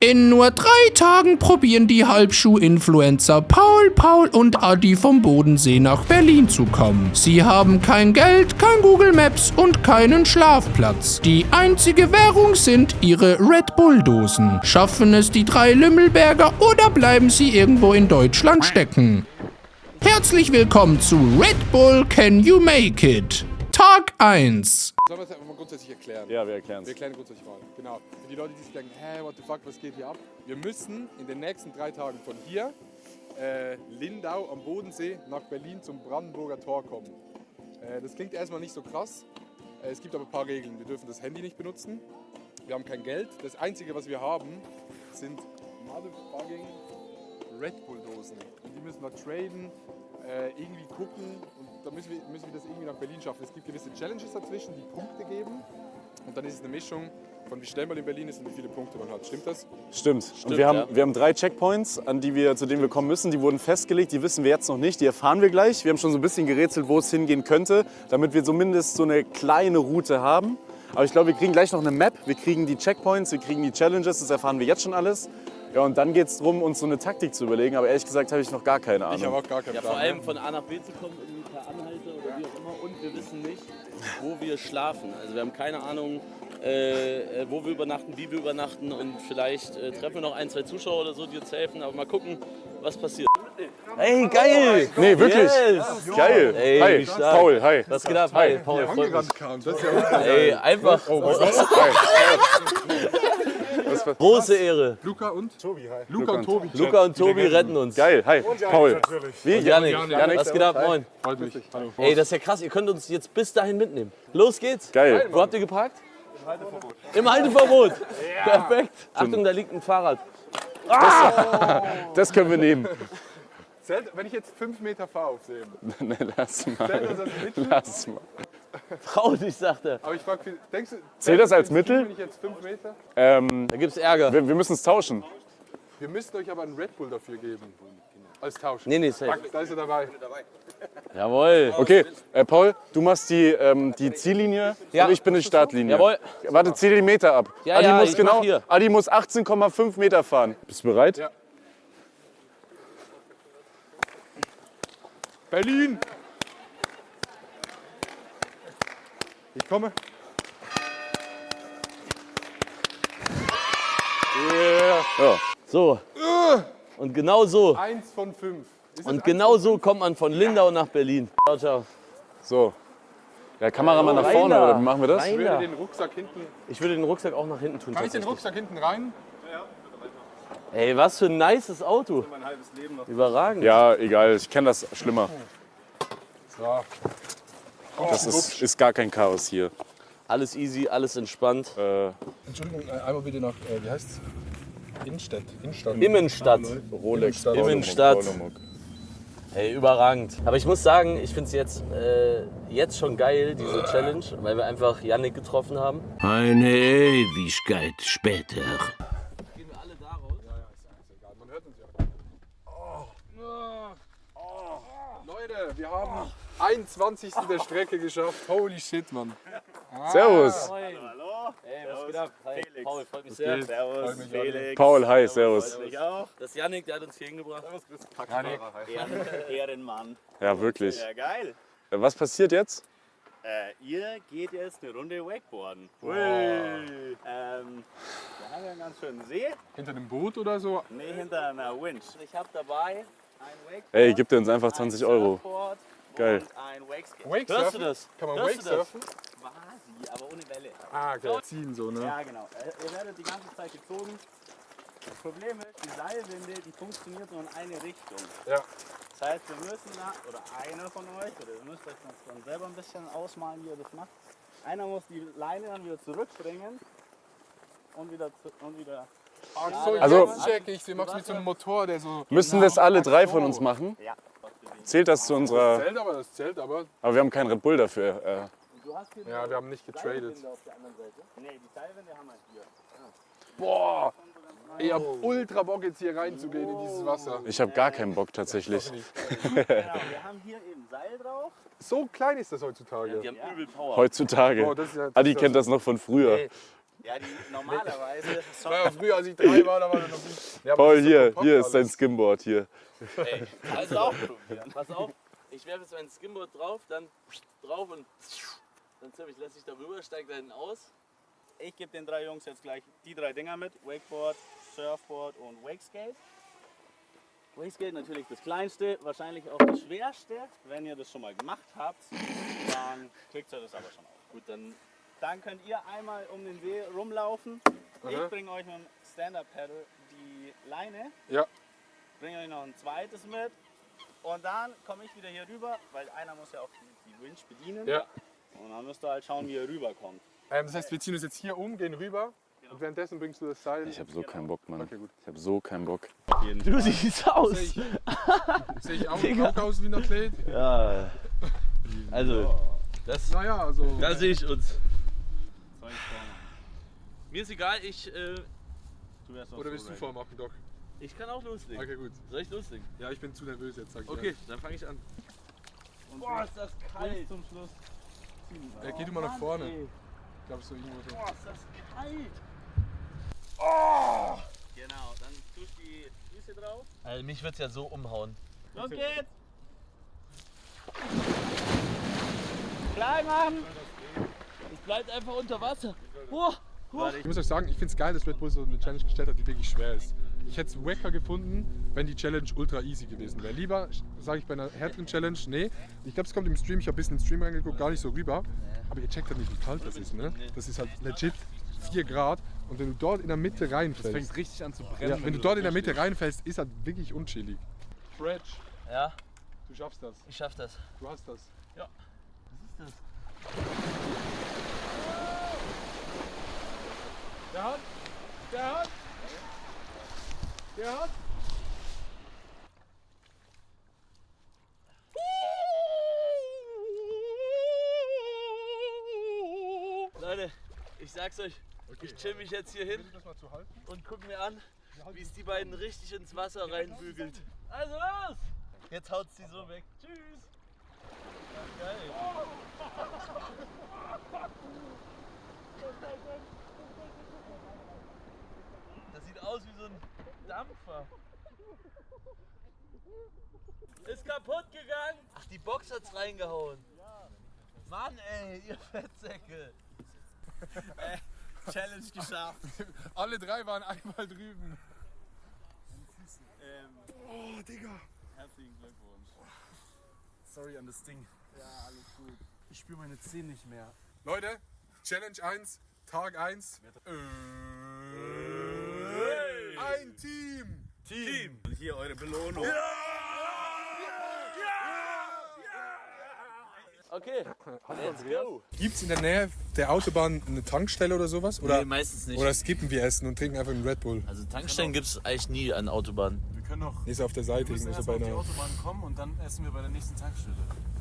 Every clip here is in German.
In nur 3 Tagen probieren die Halbschuh-Influencer Paul und Adi vom Bodensee nach Berlin zu kommen. Sie haben kein Geld, kein Google Maps und keinen Schlafplatz. Die einzige Währung sind ihre Red Bull-Dosen. Schaffen es die 3 Lümmelberger oder bleiben sie irgendwo in Deutschland stecken? Herzlich willkommen zu Red Bull Can You Make It? Tag 1. Sollen wir es einfach mal grundsätzlich erklären? Ja, wir erklären es. Wir erklären grundsätzlich mal. Genau. Für die Leute, die sich denken, hä, what the fuck, was geht hier ab? Wir müssen in den nächsten 3 Tagen von hier, Lindau am Bodensee, nach Berlin zum Brandenburger Tor kommen. Das klingt erstmal nicht so krass. Es gibt aber ein paar Regeln. Wir dürfen das Handy nicht benutzen. Wir haben kein Geld. Das Einzige, was wir haben, sind motherfucking Red Bull Dosen. Und die müssen wir traden, irgendwie gucken. Und da müssen wir das irgendwie nach Berlin schaffen. Es gibt gewisse Challenges dazwischen, die Punkte geben. Und dann ist es eine Mischung von wie schnell man in Berlin ist und wie viele Punkte man hat. Stimmt das? Stimmt. Und wir haben 3 Checkpoints, zu denen wir kommen müssen. Die wurden festgelegt, die wissen wir jetzt noch nicht. Die erfahren wir gleich. Wir haben schon so ein bisschen gerätselt, wo es hingehen könnte, damit wir zumindest so eine kleine Route haben. Aber ich glaube, wir kriegen gleich noch eine Map. Wir kriegen die Checkpoints, wir kriegen die Challenges. Das erfahren wir jetzt schon alles. Ja, und dann geht es darum, uns so eine Taktik zu überlegen. Aber ehrlich gesagt habe ich noch gar keine Ahnung. Ich habe auch gar keinen Plan. Vor allem von A nach B zu kommen, irgendwie per Anhalter oder wie auch immer. Und wir wissen nicht, wo wir schlafen. Also wir haben keine Ahnung, wo wir übernachten, wie wir übernachten. Und vielleicht treffen wir noch 1, 2 Zuschauer oder so, die uns helfen. Aber mal gucken, was passiert. Ey, geil! Nee, wirklich. Yes. Geil. Ey, hi, wie stark. Paul, hi. Was geht ab? Hi, Paul, freut mich. Kam. Das ist ja Ey, einfach große Ehre. Luca und Tobi, hi. Luca und Tobi. Luca und Tobi retten uns. Geil, hi, Paul. Wie? Janik, was geht ab? Moin. Freut mich. Hallo. Ey, das ist ja krass, ihr könnt uns jetzt bis dahin mitnehmen. Los geht's. Geil. Wo habt ihr geparkt? Im Halteverbot. Perfekt. Achtung, da liegt ein Fahrrad. Das können wir nehmen. Wenn ich jetzt 5 Meter fahre auf See, Nee, lass zählt mal. das als Mittel? Lass mal. Trau dich, sagt er. Aber ich frage, denkst du, Zählt das als wenn Mittel? ich jetzt 5 Meter? Da gibt's Ärger. Wir müssen es tauschen. Wir müssten euch aber einen Red Bull dafür geben. Als Tausch. Nee, safe. Da ist er dabei. Jawohl. Okay, Paul, du machst die Ziellinie Ja. und ich bin die Startlinie. Jawohl. Warte, zähl die Meter ab. Ja, Adi ja, muss ich mach hier. Adi muss 18,5 Meter fahren. Bist du bereit? Ja. Berlin! Ich komme. Ja. So. Und genau so. 1 von 5. Und genau so kommt man von Lindau nach Berlin. Ciao, ciao. So. Der Kameramann nach vorne, Rein da. oder wie machen wir das? Ich würde Ja. den Rucksack hinten. Ich würde den Rucksack auch nach hinten tun. Kann ich den tatsächlich. Rucksack hinten rein? Ey, was für ein nices Auto. Überragend. Ja, egal, ich kenne das schlimmer. So. Das ist gar kein Chaos hier. Alles easy, alles entspannt. Entschuldigung, einmal bitte nach, wie heißt's? Innenstadt. Immenstadt. Rolex, Immenstadt. Paulomok. Hey, überragend. Aber ich muss sagen, ich finde es jetzt schon geil, diese Challenge, weil wir einfach Yannick getroffen haben. Eine Ewigkeit später. Gehen wir alle da raus? Ja, ist egal. Man hört uns ja. Leute, wir haben 21. der Strecke geschafft. Holy shit, Mann. Servus. Ey, was geht ab? Hi, Paul, freut mich sehr. Servus, Felix. Paul, hi, servus. Ich auch. Das ist Yannick, der hat uns hier hingebracht. Ehrenmann. Ja, wirklich. Ja, geil. Was passiert jetzt? Ihr geht jetzt eine Runde Wakeboarden. Wir haben ja einen ganz schönen See. Hinter dem Boot oder so? Nee, hinter einer Winch. Ich habe dabei. Ein Wakeboard. Ey, gib dir uns einfach 20 Euro. Surfboard Geil. Und ein Wakeskate. Wake Hörst du surfen? das? Kann man Hörst Wake du das? surfen? Quasi, aber ohne Welle. Ah, okay. Ziehen so, ne? Ja, genau. Ihr werdet die ganze Zeit gezogen. Das Problem ist, die Seilwinde, die funktioniert nur in eine Richtung. Ja. Das heißt, wir müssen da, oder einer von euch, oder ihr müsst euch das dann selber ein bisschen ausmalen, wie ihr das macht. Einer muss die Leine dann wieder zurückbringen und wieder. Ach so, Also- jetzt check ich. Sie macht mit so einem Motor, der so... Müssen das alle 3 von uns machen? Ja. Zählt das zu unserer... Das zählt aber. Aber wir haben keinen Red Bull dafür. Du hast hier Ja, wir haben nicht getradet. Seilwinde auf der anderen Seite. Nee, die Seilwinde haben wir hier. Boah! Ich hab ultra Bock jetzt hier reinzugehen in dieses Wasser. Ich habe gar keinen Bock tatsächlich. Genau, wir haben hier eben Seil drauf. So klein ist das heutzutage. Die haben übel Power. Heutzutage. Oh, das ist ja- das Adi ist ja kennt so- das noch von früher. Ey, Ja, die normalerweise. War ja früher, als ich 3 war, da war das noch nicht. Ja, aber Paul, das ist hier, doch hier ist dein alles. Skimboard hier. Ey, Kannst du auch probieren. pass auf, ich werfe jetzt mein Skimboard drauf, dann drauf und dann ziemlich lässt sich darüber, steigt da hinten aus. Ich gebe den 3 Jungs jetzt gleich die 3 Dinger mit. Wakeboard, Surfboard und Wakeskate. Wakeskate natürlich das kleinste, wahrscheinlich auch das schwerste. Wenn ihr das schon mal gemacht habt, dann kriegt ihr das aber schon auf. Gut, dann Dann könnt ihr einmal um den See rumlaufen. Ich bringe euch mit dem Stand-Up-Paddle die Leine. Ja. Bringe euch noch ein zweites mit. Und dann komme ich wieder hier rüber, weil einer muss ja auch die Winch bedienen. Ja. Und dann müsst ihr halt schauen, wie ihr rüberkommt. Das heißt, wir ziehen uns jetzt hier um, gehen rüber und währenddessen bringst du das Seil. Ich habe so keinen Bock, Mann. Okay, gut. Ich habe so keinen Bock. Du siehst aus. Sehe ich auch aus wie ein Athlet? Ja. also, das, Naja, also. da sehe ich uns. Mir ist egal, Oder willst du vormachen, Doc? ich kann auch loslegen. Okay, gut. Soll ich loslegen? Ja, ich bin zu nervös jetzt, sag ich Okay, dann fange ich an. Boah, ist das kalt. Zum Schluss. Ja, geh du mal nach vorne. Ich glaube, so irgendwo so. Boah, ist das kalt. Genau, dann tust du die Füße drauf. Also mich wird es ja so umhauen. Los geht's! Klein machen! Ich bleib einfach unter Wasser. Oh, Ich muss euch sagen, ich finde es geil, dass Red Bull so eine Challenge gestellt hat, die wirklich schwer ist. Ich hätte es wacker gefunden, wenn die Challenge ultra easy gewesen wäre. Lieber, sage ich bei einer härteren Challenge, nee. Ich glaube, es kommt im Stream, ich habe ein bisschen in den Stream reingeguckt, gar nicht so rüber. Aber ihr checkt halt nicht, wie kalt das ist, ne? Das ist halt legit 4 Grad. Und wenn du dort in der Mitte reinfällst, fängt richtig an zu brennen. ja, wenn du dort in der Mitte reinfällst, ist halt wirklich unchillig. Fred, ja, du schaffst das. ich schaff das. Du hast das. Ja. Was ist das? Der hat! Der hat! Der hat! Leute, ich sag's euch, ich chill mich jetzt hier hin Das mal zu halten. und guck mir an, wie es die beiden richtig ins Wasser reinbügelt. Also los! Jetzt haut's die so weg. Tschüss! Ja, geil. Das sieht aus wie so ein Dampfer. Ist kaputt gegangen? Ach, die Box hat's reingehauen. Mann, ey, ihr Fettsäcke. Challenge geschafft. Alle 3 waren einmal drüben. Oh, Digga. Herzlichen Glückwunsch. Sorry an das Ding. Ja, alles gut. Ich spüre meine Zehen nicht mehr. Leute, Challenge 1, Tag 1. Ein Team! Und hier eure Belohnung. Okay, let's go. Gibt es in der Nähe der Autobahn eine Tankstelle oder sowas? Oder, Nee, meistens nicht. oder skippen wir Essen und trinken einfach einen Red Bull? Also Tankstellen gibt's eigentlich nie an Autobahnen. Wir können noch Nee, ist auf der Seite irgendwo so bei einer. Autobahn kommen und dann essen wir bei der nächsten Tankstelle.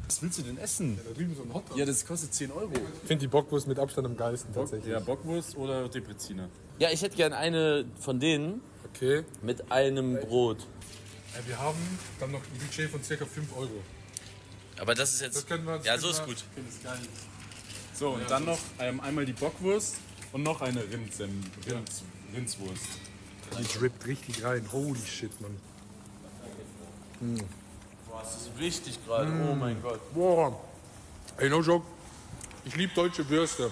Was willst du denn essen? Da drüben so ein Hotdog. Ja, das kostet 10 Euro. Ich finde die Bockwurst mit Abstand am geilsten tatsächlich. Ja, Bockwurst oder Depreziner. Ja, ich hätte gern eine von denen Okay. mit einem Brot. Wir haben dann noch ein Budget von ca. 5 Euro. Aber das ist jetzt. Das können wir. Ja, so ist gut. Ich finde es geil. So, und dann noch einmal die Bockwurst und noch eine Rindswurst. Die drippt richtig rein. Holy shit, Mann. Boah, das ist wichtig gerade. Oh mein Gott. Boah. Ey, no joke. Ich liebe deutsche Würste.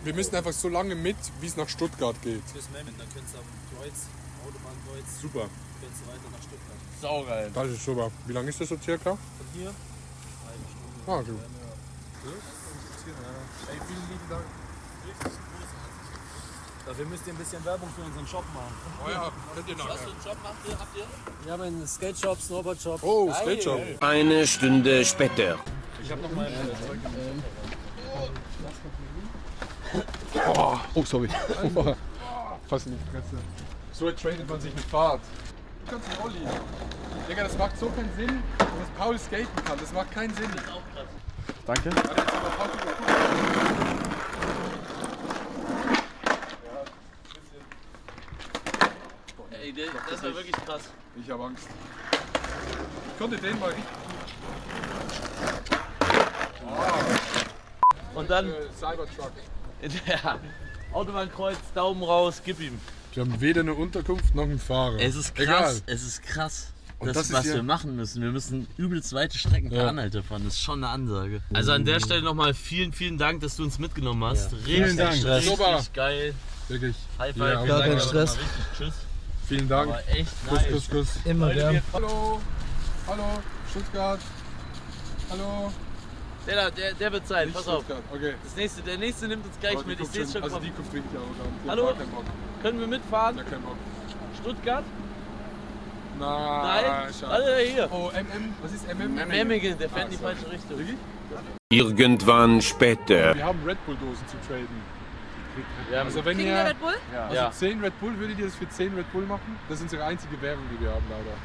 Wir müssen einfach so lange mit, wie es nach Stuttgart geht. Super. Saugeil. Das ist super. Wie lange ist das so circa? Von hier? Ah, okay. Ey, vielen lieben Dank. Dafür müsst ihr ein bisschen Werbung für unseren Shop machen. Oh ja, könnt ihr Was nachher. für einen Job habt ihr? Wir haben einen Skate-Shop, Snowboard-Shop. Oh, Skate Shop. Eine Stunde später. Oh, sorry. Fast in die Fresse. So tradet man sich mit Fahrt. Du kannst einen Olli. Digga, das macht so keinen Sinn, dass Paul skaten kann. Das macht keinen Sinn. Das ist auch krass. Danke. Warte, jetzt aber Paul gucken. Ey, das war wirklich krass. Ich hab Angst. Ich konnte den mal richtig Und dann. Cybertruck. Ja. Autobahnkreuz, Daumen raus, gib ihm. Wir haben weder eine Unterkunft noch einen Fahrer. Es ist krass, Egal. es ist krass. Und Das, das ist was hier- wir machen müssen. Wir müssen übelst weite Strecken per Anhalter fahren. Das ist schon eine Ansage. Also an der Stelle nochmal vielen, vielen Dank, dass du uns mitgenommen hast. Richtig, Vielen Dank. richtig Super. geil. Wirklich. High Ja, five. gar Wir sagen kein aber Stress. noch mal richtig Tschüss. Vielen Dank. Aber echt Kuss, nice. Kuss, Kuss. Immer gern. Hallo. Hallo. Stuttgart. Hallo. Der wird sein, pass auf. Stuttgart. Okay. Der nächste nimmt uns gleich Aber die mit. Ich guckt sehe es schon also kommen. die guckt wirklich arrogant. Die Hallo? hat gar keinen Bock. Können wir mitfahren? Ja, keinen Bock. Stuttgart? Nein. Nein? Schade. Warte, hier. Oh, MM. Was ist MM? Memmingen, der fährt in die falsche Richtung. Wirklich? Irgendwann später. Wir haben Red Bull Dosen zu traden. Wir haben, Also wenn Kriegen wir ihr Red Bull? also Ja. 10 Red Bull, würdet ihr das für 10 Red Bull machen? Das ist unsere einzige Währung, die wir haben leider.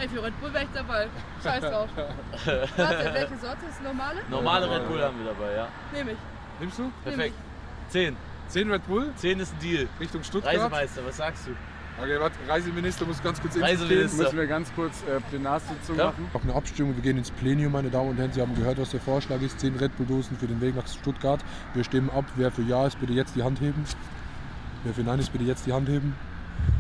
Ey, für Red Bull wäre ich dabei. Scheiß drauf. Warte, welche Sorte ist normale? normale Red Bull haben wir dabei, ja. Nehme ich. Nimmst du? Perfekt. 10. 10 Red Bull 10 ist ein Deal. Richtung Stuttgart? Reisemeister, was sagst du? Okay, warte, Reiseminister muss ganz kurz Reiseminister. Müssen wir ganz kurz Plenarsitzung Ja. machen? Noch eine Abstimmung, wir gehen ins Plenum, meine Damen und Herren. Sie haben gehört, was der Vorschlag ist. 10 Red Bull Dosen für den Weg nach Stuttgart. Wir stimmen ab. Wer für Ja ist, bitte jetzt die Hand heben. Wer für Nein ist, bitte jetzt die Hand heben.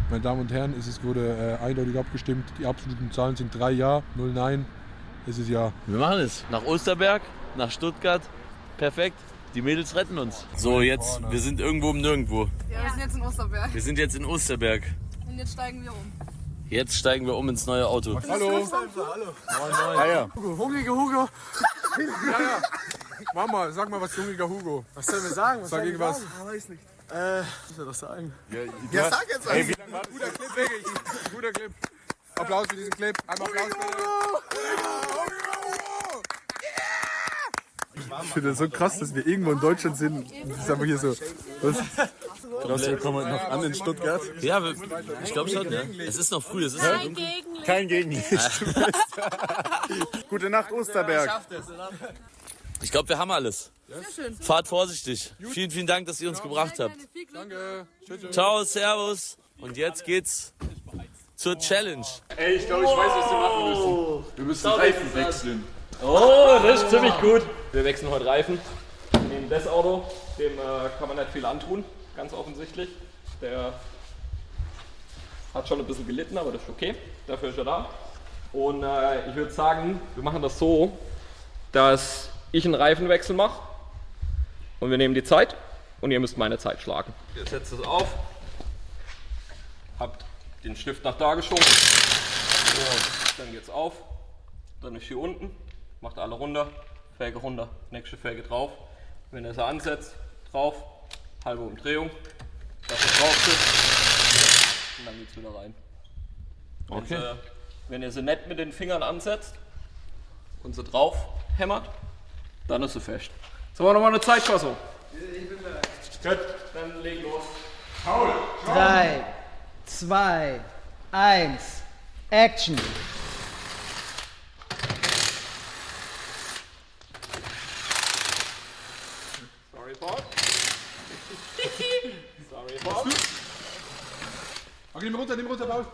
Meine Damen und Herren, es wurde eindeutig abgestimmt. Die absoluten Zahlen sind 3 Ja, 0 Nein. Es ist Ja. Wir machen es. Nach Osterberg, nach Stuttgart. Perfekt. Die Mädels retten uns. So, jetzt, wir sind irgendwo im Nirgendwo. Ja, wir sind jetzt in Osterberg. Wir sind jetzt in Osterberg. Und jetzt steigen wir um. Jetzt steigen wir um ins neue Auto. Hallo. Ah ja. Hungrige Hugo. Ja, ja. Mama, sag mal was zu Hungriger Hugo. Was sollen wir sagen? Sag irgendwas. Weiß nicht. Was soll das sagen? Ja, Sag jetzt Ey, was. wie lange war das? Guter Clip, wirklich. Guter Clip. Applaus für diesen Clip. Einmal Applaus bitte. Ich finde das so krass, dass wir irgendwo in Deutschland sind. Das ist einfach hier so. Was? Wir kommen noch an in Stuttgart. Ja, ich glaube schon, ja. Es ist noch früh, es ist noch Gegenlicht. Kein Gegenlicht. Gute Nacht, Osterberg. Ich glaube, wir haben alles. Sehr schön. Fahrt vorsichtig. Vielen, vielen Dank, dass ihr uns gebracht habt. Viel Glück. Danke. Tschüss, tschüss. Ciao, servus. Und jetzt geht's zur Challenge. Ey, ich glaube, ich weiß, was wir machen müssen. Wir müssen Reifen wechseln. Oh, das ist ziemlich gut. Wir wechseln heute Reifen. Wir nehmen das Auto, dem kann man nicht viel antun, ganz offensichtlich. Der hat schon ein bisschen gelitten, aber das ist okay. Dafür ist er da. Und ich würde sagen, wir machen das so, dass ich einen Reifenwechsel mache und wir nehmen die Zeit und ihr müsst meine Zeit schlagen. Ihr setzt es auf, habt den Stift nach da geschoben, so, dann geht's auf, dann ist hier unten. Macht alle runter, Felge runter, nächste Felge drauf. Wenn ihr sie ansetzt, drauf, halbe Umdrehung, dass ihr drauf sitzt und dann geht's wieder rein. Okay. Wenn ihr sie nicht mit den Fingern ansetzt und sie drauf hämmert, dann ist sie fest. Jetzt haben wir nochmal eine Zeitfassung. Ich bin bereit. Gut, dann legen los. 3, 2, 1, Action! Sorry, Paul. Sorry, Paul. Okay, nimm runter, Paul.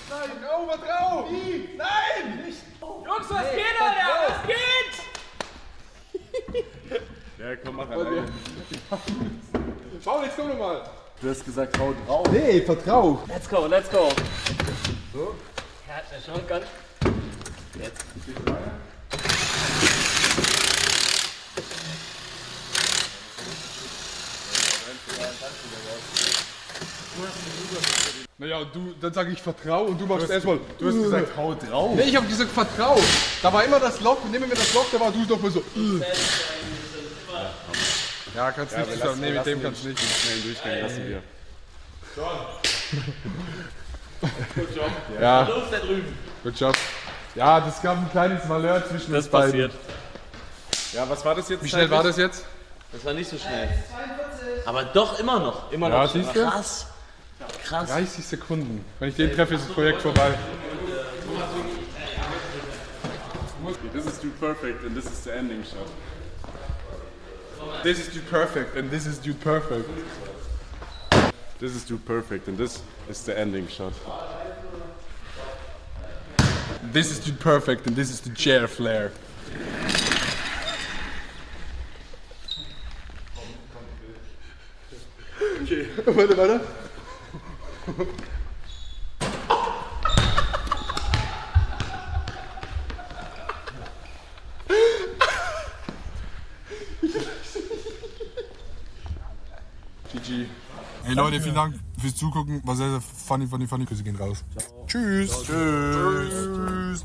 Nein, drauf, drauf! Wie? Nein! Nicht! Jungs, was geht, Alter? Was geht? Ja, komm, mach rein. Paul, jetzt komm noch mal! Du hast gesagt, hau drauf. Nee, vertrau. Let's go, let's go. So. Ja, der Shotgun. Jetzt. Naja, dann sage ich vertrau und du machst erstmal. Du hast gesagt, hau drauf. Nee, ich hab gesagt vertrau. Da war immer das Loch, nehmen wir das Loch, da war du doch mal so. Ja, kannst nicht zusammen. Nee, mit dem kannst du nicht. Schnellen Durchgang lassen wir. Good job. Ja, Luft da drüben. good job. Ja, das gab ein kleines Malheur zwischen Das uns beiden. passiert. Ja, was war das jetzt? Wie schnell war das jetzt? Das war nicht so schnell. Aber doch immer noch. Immer Ja, noch. siehst du? Krass. Krass. 30 Sekunden. Wenn ich den treffe, ist das Projekt vorbei. This is dude perfect and this is the ending shot. This is dude perfect and this is dude perfect. This is dude perfect and this is the ending shot. This is dude perfect and this is the chair flare. Okay, warte. GG. Hey Leute, vielen Dank fürs Zugucken. War sehr, sehr funny. Grüße gehen raus. Ciao. Tschüss. Tschüss.